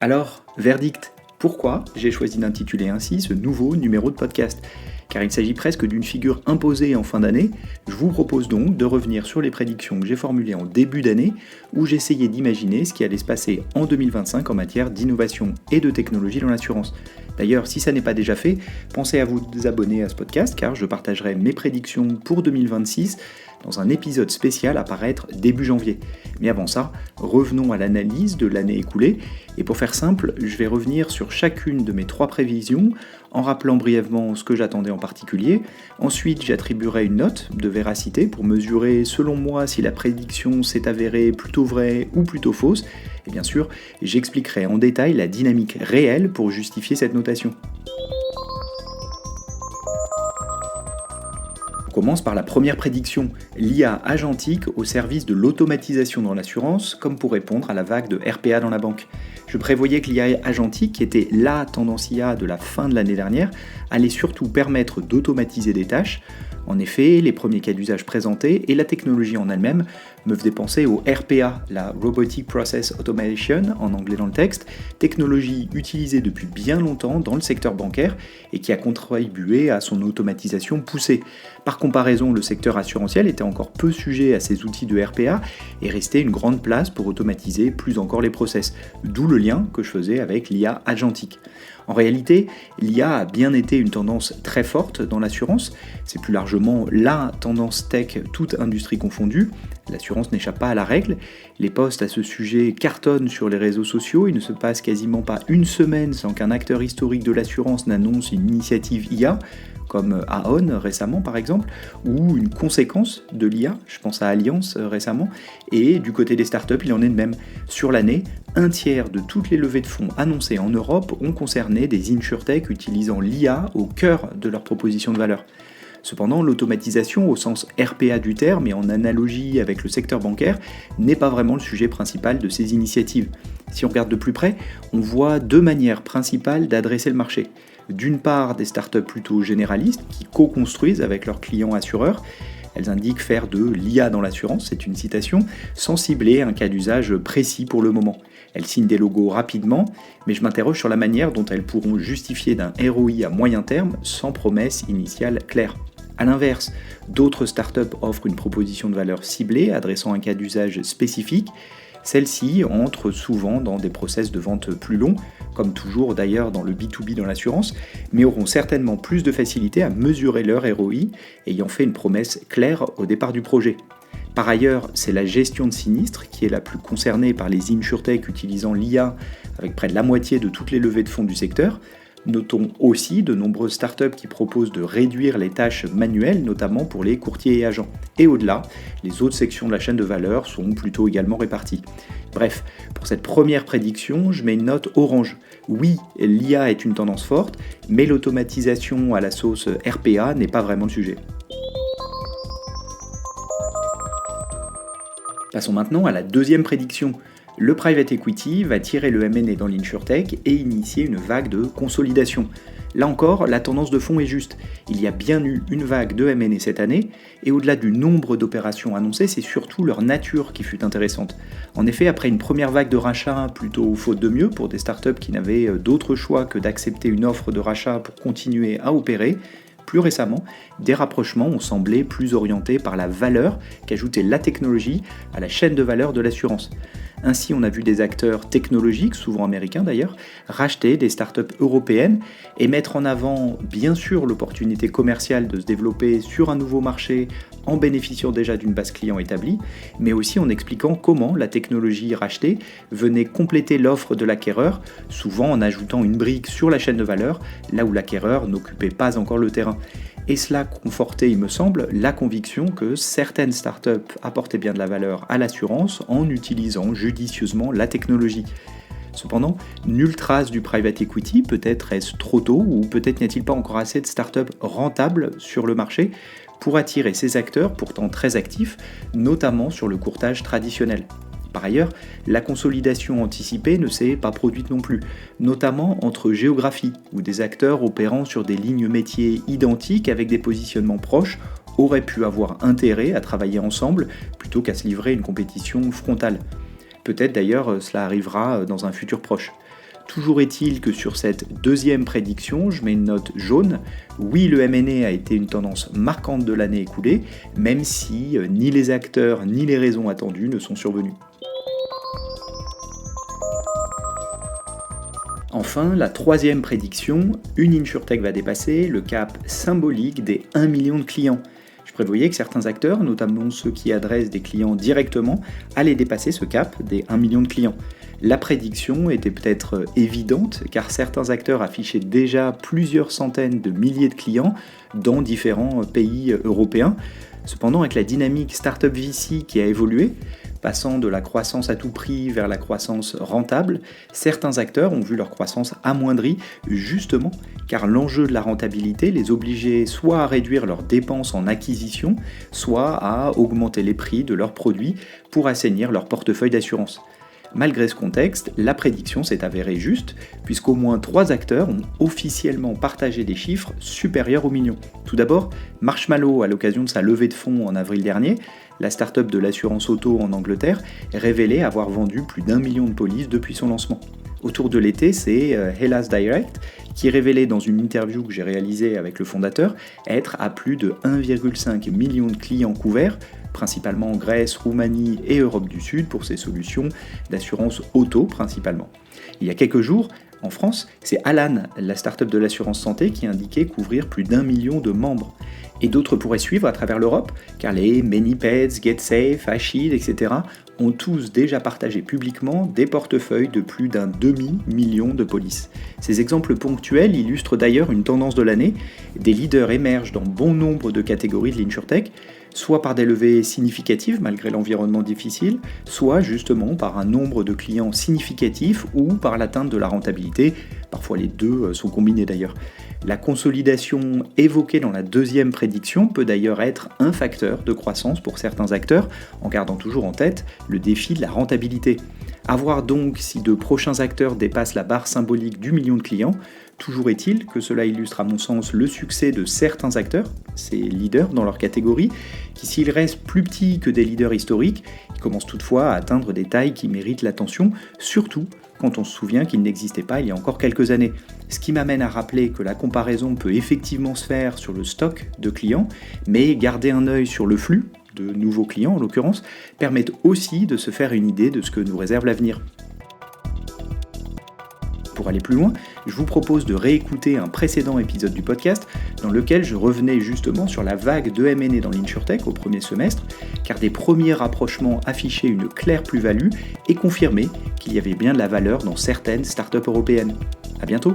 Alors, verdict, pourquoi j'ai choisi d'intituler ainsi ce nouveau numéro de podcast? Car il s'agit presque d'une figure imposée en fin d'année, je vous propose donc de revenir sur les prédictions que j'ai formulées en début d'année, où j'essayais d'imaginer ce qui allait se passer en 2025 en matière d'innovation et de technologie dans l'assurance. D'ailleurs, si ça n'est pas déjà fait, pensez à vous abonner à ce podcast, car je partagerai mes prédictions pour 2026 dans un épisode spécial à paraître début janvier. Mais avant ça, revenons à l'analyse de l'année écoulée, et pour faire simple, je vais revenir sur chacune de mes 3 prévisions, en rappelant brièvement ce que j'attendais en particulier. Ensuite, j'attribuerai une note de véracité pour mesurer, selon moi, si la prédiction s'est avérée plutôt vraie ou plutôt fausse. Et bien sûr, j'expliquerai en détail la dynamique réelle pour justifier cette notation. On commence par la première prédiction, l'IA agentique au service de l'automatisation dans l'assurance, comme pour répondre à la vague de RPA dans la banque. Je prévoyais que l'IA agentique, qui était la tendance IA de la fin de l'année dernière, allait surtout permettre d'automatiser des tâches. En effet, les premiers cas d'usage présentés et la technologie en elle-même me faisaient penser au RPA, la Robotic Process Automation, en anglais dans le texte, technologie utilisée depuis bien longtemps dans le secteur bancaire et qui a contribué à son automatisation poussée. Par comparaison, le secteur assurantiel était encore peu sujet à ces outils de RPA et restait une grande place pour automatiser plus encore les process, d'où le lien que je faisais avec l'IA agentique. En réalité, l'IA a bien été une tendance très forte dans l'assurance, c'est plus largement la tendance tech, toute industrie confondue. L'assurance n'échappe pas à la règle, les posts à ce sujet cartonnent sur les réseaux sociaux, il ne se passe quasiment pas une semaine sans qu'un acteur historique de l'assurance n'annonce une initiative IA, comme Aon récemment par exemple, ou une conséquence de l'IA, je pense à Allianz récemment, et du côté des startups il en est de même. Sur l'année, un tiers de toutes les levées de fonds annoncées en Europe ont concerné des insurtech utilisant l'IA au cœur de leur proposition de valeur. Cependant, l'automatisation au sens RPA du terme et en analogie avec le secteur bancaire n'est pas vraiment le sujet principal de ces initiatives. Si on regarde de plus près, on voit 2 manières principales d'adresser le marché. D'une part, des startups plutôt généralistes qui co-construisent avec leurs clients assureurs. Elles indiquent faire de l'IA dans l'assurance, c'est une citation, sans cibler un cas d'usage précis pour le moment. Elles signent des logos rapidement, mais je m'interroge sur la manière dont elles pourront justifier d'un ROI à moyen terme sans promesse initiale claire. A l'inverse, d'autres startups offrent une proposition de valeur ciblée adressant un cas d'usage spécifique. Celles-ci entrent souvent dans des process de vente plus longs, comme toujours d'ailleurs dans le B2B dans l'assurance, mais auront certainement plus de facilité à mesurer leur ROI, ayant fait une promesse claire au départ du projet. Par ailleurs, c'est la gestion de sinistres qui est la plus concernée par les insurtech utilisant l'IA, avec près de la moitié de toutes les levées de fonds du secteur. Notons aussi de nombreuses startups qui proposent de réduire les tâches manuelles, notamment pour les courtiers et agents. Et au-delà, les autres sections de la chaîne de valeur sont plutôt également réparties. Bref, pour cette première prédiction, je mets une note orange. Oui, l'IA est une tendance forte, mais l'automatisation à la sauce RPA n'est pas vraiment le sujet. Passons maintenant à la deuxième prédiction. Le private equity va tirer le M&A dans l'insurtech et initier une vague de consolidation. Là encore, la tendance de fond est juste. Il y a bien eu une vague de M&A cette année, et au-delà du nombre d'opérations annoncées, c'est surtout leur nature qui fut intéressante. En effet, après une première vague de rachat, plutôt faute de mieux pour des startups qui n'avaient d'autre choix que d'accepter une offre de rachat pour continuer à opérer, plus récemment, des rapprochements ont semblé plus orientés par la valeur qu'ajoutait la technologie à la chaîne de valeur de l'assurance. Ainsi, on a vu des acteurs technologiques, souvent américains d'ailleurs, racheter des startups européennes et mettre en avant bien sûr l'opportunité commerciale de se développer sur un nouveau marché en bénéficiant déjà d'une base client établie, mais aussi en expliquant comment la technologie rachetée venait compléter l'offre de l'acquéreur, souvent en ajoutant une brique sur la chaîne de valeur, là où l'acquéreur n'occupait pas encore le terrain. Et cela confortait, il me semble, la conviction que certaines startups apportaient bien de la valeur à l'assurance en utilisant judicieusement la technologie. Cependant, nulle trace du private equity, peut-être est-ce trop tôt ou peut-être n'y a-t-il pas encore assez de startups rentables sur le marché pour attirer ces acteurs pourtant très actifs, notamment sur le courtage traditionnel. Par ailleurs, la consolidation anticipée ne s'est pas produite non plus, notamment entre géographies, où des acteurs opérant sur des lignes métiers identiques avec des positionnements proches auraient pu avoir intérêt à travailler ensemble plutôt qu'à se livrer une compétition frontale. Peut-être d'ailleurs cela arrivera dans un futur proche. Toujours est-il que sur cette deuxième prédiction, je mets une note jaune. Oui, le M&A a été une tendance marquante de l'année écoulée, même si ni les acteurs ni les raisons attendues ne sont survenus. Enfin, la troisième prédiction, une InsurTech va dépasser le cap symbolique des 1 million de clients. Je prévoyais que certains acteurs, notamment ceux qui adressent des clients directement, allaient dépasser ce cap des 1 million de clients. La prédiction était peut-être évidente car certains acteurs affichaient déjà plusieurs centaines de milliers de clients dans différents pays européens. Cependant, avec la dynamique Startup VC qui a évolué, passant de la croissance à tout prix vers la croissance rentable, certains acteurs ont vu leur croissance amoindrie justement car l'enjeu de la rentabilité les obligeait soit à réduire leurs dépenses en acquisition, soit à augmenter les prix de leurs produits pour assainir leur portefeuille d'assurance. Malgré ce contexte, la prédiction s'est avérée juste, puisqu'au moins 3 acteurs ont officiellement partagé des chiffres supérieurs au million. Tout d'abord, Marshmallow, à l'occasion de sa levée de fonds en avril dernier, la start-up de l'assurance auto en Angleterre, révélait avoir vendu plus d'1 million de polices depuis son lancement. Autour de l'été, c'est Hellas Direct qui révélait dans une interview que j'ai réalisée avec le fondateur être à plus de 1,5 million de clients couverts, principalement en Grèce, Roumanie et Europe du Sud pour ses solutions d'assurance auto principalement. Il y a quelques jours, en France, c'est Alan, la start-up de l'assurance santé, qui indiquait couvrir plus d'1 million de membres. Et d'autres pourraient suivre à travers l'Europe, car les ManyPeds, GetSafe, Ashid, etc. ont tous déjà partagé publiquement des portefeuilles de plus d'un demi-million de polices. Ces exemples ponctuels illustrent d'ailleurs une tendance de l'année. Des leaders émergent dans bon nombre de catégories de l'InsurTech, soit par des levées significatives malgré l'environnement difficile, soit justement par un nombre de clients significatif ou par l'atteinte de la rentabilité. Parfois les deux sont combinés d'ailleurs. La consolidation évoquée dans la deuxième prédiction peut d'ailleurs être un facteur de croissance pour certains acteurs, en gardant toujours en tête le défi de la rentabilité. À voir donc si de prochains acteurs dépassent la barre symbolique du million de clients. Toujours est-il que cela illustre à mon sens le succès de certains acteurs, ces leaders dans leur catégorie, qui s'ils restent plus petits que des leaders historiques, ils commencent toutefois à atteindre des tailles qui méritent l'attention, surtout quand on se souvient qu'ils n'existaient pas il y a encore quelques années. Ce qui m'amène à rappeler que la comparaison peut effectivement se faire sur le stock de clients, mais garder un œil sur le flux, de nouveaux clients en l'occurrence, permet aussi de se faire une idée de ce que nous réserve l'avenir. Pour aller plus loin, je vous propose de réécouter un précédent épisode du podcast dans lequel je revenais justement sur la vague de M&A dans l'InsurTech au premier semestre, car des premiers rapprochements affichaient une claire plus-value et confirmaient qu'il y avait bien de la valeur dans certaines startups européennes. À bientôt!